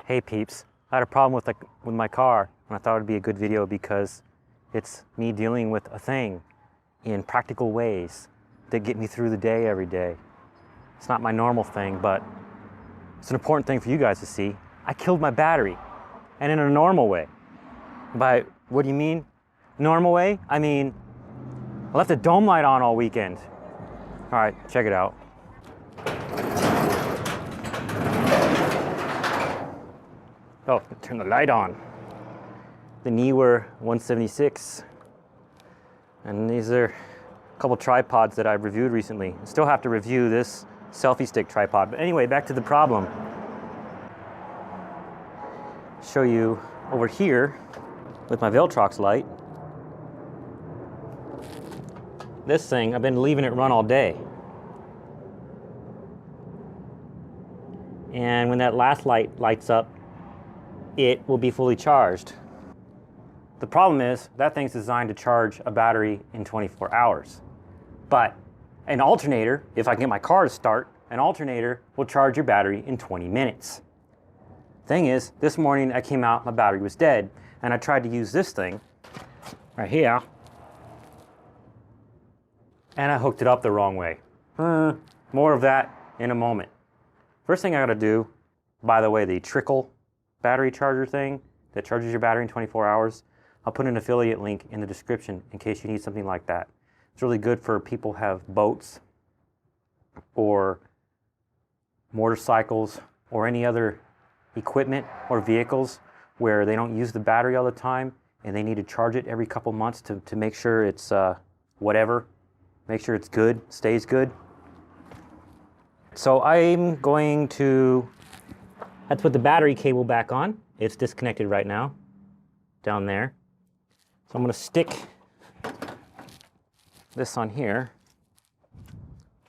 Hey peeps, I had a problem with my car, and I thought it'd be a good video because it's me dealing with a thing in practical ways that get me through the day every day. It's not my normal thing, but it's an important thing for you guys to see. I killed my battery, and in a normal way. By what do you mean? Normal way? I mean, I left the dome light on all weekend. All right, check it out. Oh, turn the light on. The Neewer 176. And these are a couple tripods that I've reviewed recently. I still have to review this selfie stick tripod. But anyway, back to the problem. Show you over here with my Veltrox light. This thing, I've been leaving it run all day. And when that last light lights up, it will be fully charged. The problem is that thing's designed to charge a battery in 24 hours. But an alternator, if I can get my car to start, an alternator will charge your battery in 20 minutes. Thing is, this morning I came out, my battery was dead, and I tried to use this thing right here, and I hooked it up the wrong way. More of that in a moment. First thing I gotta do, by the way, the Trickle battery charger thing that charges your battery in 24 hours, I'll put an affiliate link in the description in case you need something like that. It's really good for people who have boats or motorcycles or any other equipment or vehicles where they don't use the battery all the time and they need to charge it every couple months to make sure it's whatever, make sure it's good, stays good. So I'm going to, let's put the battery cable back on. It's disconnected right now, down there. So I'm going to stick this on here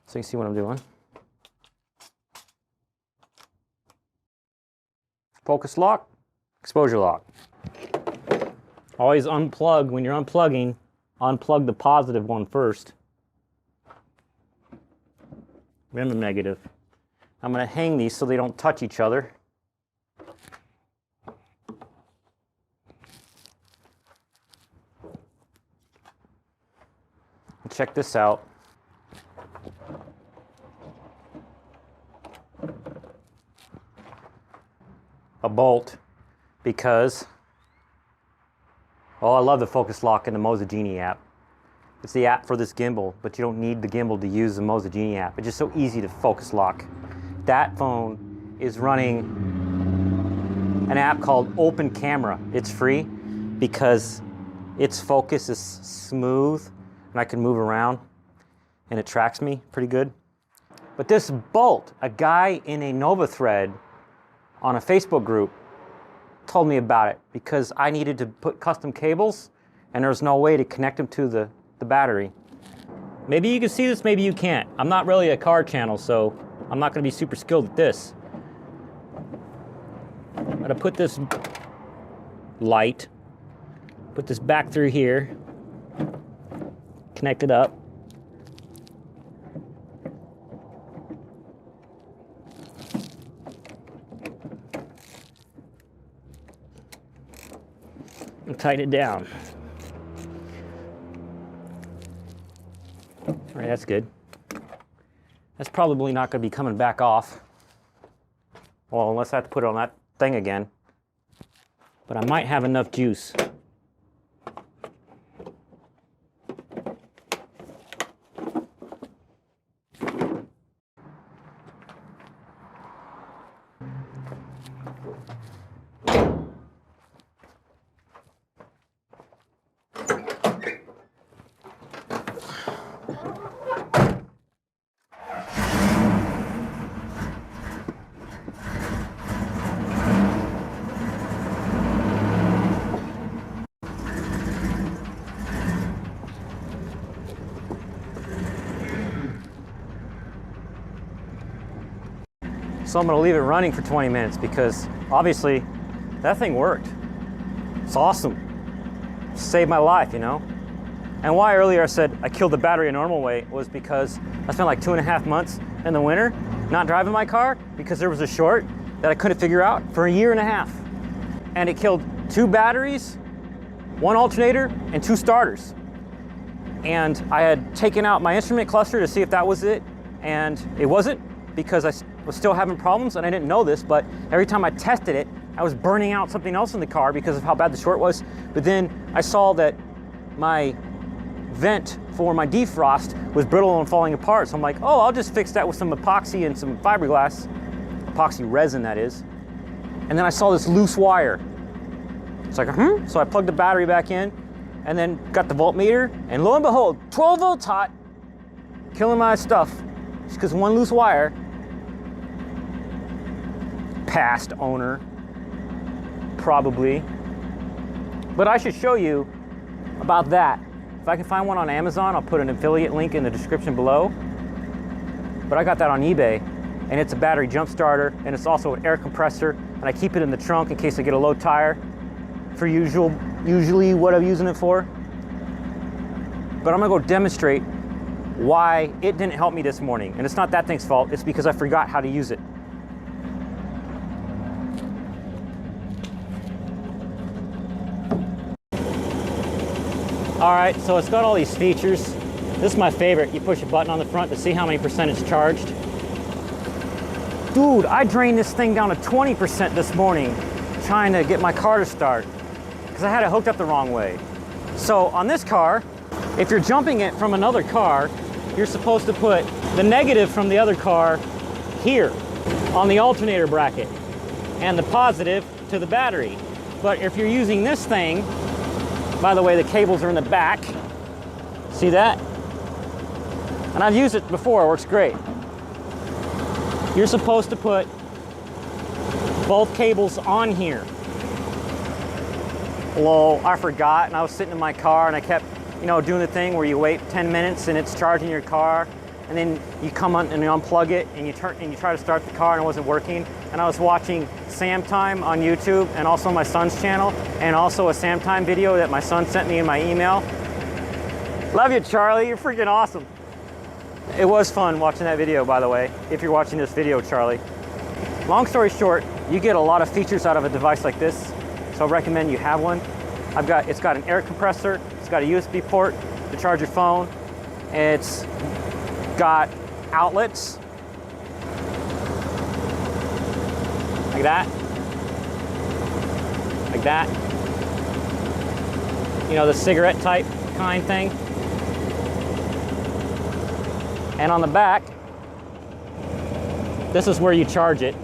so you can see what I'm doing. Focus lock, exposure lock. Always unplug, when you're unplugging, unplug the positive one first. Then the negative. I'm going to hang these so they don't touch each other. Check this out. A bolt, because, oh, I love the focus lock in the Moza Genie app. It's the app for this gimbal, but you don't need the gimbal to use the Moza Genie app. It's just so easy to focus lock. That phone is running an app called Open Camera. It's free because its focus is smooth and I can move around and it tracks me pretty good. But this bolt, a guy in a Nova thread on a Facebook group told me about it because I needed to put custom cables and there was no way to connect them to the battery. Maybe you can see this, maybe you can't. I'm not really a car channel, so I'm not gonna be super skilled at this. I'm gonna put this light, put this back through here, connect it up. And tighten it down. All right, that's good. That's probably not going to be coming back off. Well, unless I have to put it on that thing again. But I might have enough juice. So I'm going to leave it running for 20 minutes because obviously that thing worked. It's awesome. Saved my life, you know. And why earlier I said I killed the battery a normal way was because I spent like 2.5 months in the winter not driving my car because there was a short that I couldn't figure out for a year and a half. And it killed 2 batteries, 1 alternator, and 2 starters. And I had taken out my instrument cluster to see if that was it, and it wasn't, because I was still having problems, and I didn't know this, but every time I tested it, I was burning out something else in the car because of how bad the short was. But then I saw that my vent for my defrost was brittle and falling apart. So I'm like, oh, I'll just fix that with some epoxy and some fiberglass, epoxy resin that is. And then I saw this loose wire. It's like, So I plugged the battery back in and then got the voltmeter, and lo and behold, 12 volts hot, killing my stuff just because one loose wire. Past owner, probably. But I should show you about that. If I can find one on Amazon, I'll put an affiliate link in the description below. But I got that on eBay, and it's a battery jump starter, and it's also an air compressor, and I keep it in the trunk in case I get a low tire for usually what I'm using it for. But I'm gonna go demonstrate why it didn't help me this morning. And it's not that thing's fault, it's because I forgot how to use it. All right, so it's got all these features. This is my favorite. You push a button on the front to see how many percent it's charged. Dude, I drained this thing down to 20% this morning trying to get my car to start because I had it hooked up the wrong way. So on this car, if you're jumping it from another car, you're supposed to put the negative from the other car here on the alternator bracket and the positive to the battery. But if you're using this thing, by the way, the cables are in the back. See that? And I've used it before, it works great. You're supposed to put both cables on here. Lol, I forgot, and I was sitting in my car and I kept, doing the thing where you wait 10 minutes and it's charging your car, and then you come on and you unplug it and you try to start the car and it wasn't working. And I was watching Sam Time on YouTube and also my son's channel, and also a Sam Time video that my son sent me in my email. Love you, Charlie, you're freaking awesome. It was fun watching that video, by the way, if you're watching this video, Charlie. Long story short, you get a lot of features out of a device like this, so I recommend you have one. It's got an air compressor, it's got a USB port to charge your phone, it's got outlets like that, the cigarette type kind thing. And on the back, this is where you charge it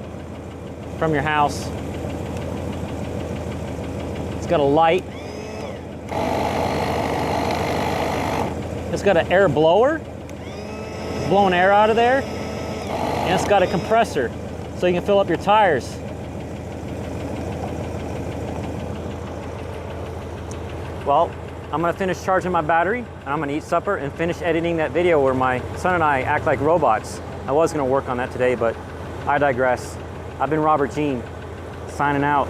from your house. It's got a light. It's got an air blower, blowing air out of there. And it's got a compressor, so you can fill up your tires. Well, I'm gonna finish charging my battery, and I'm gonna eat supper and finish editing that video where my son and I act like robots. I was gonna work on that today, but I digress. I've been Robert Jean, signing out.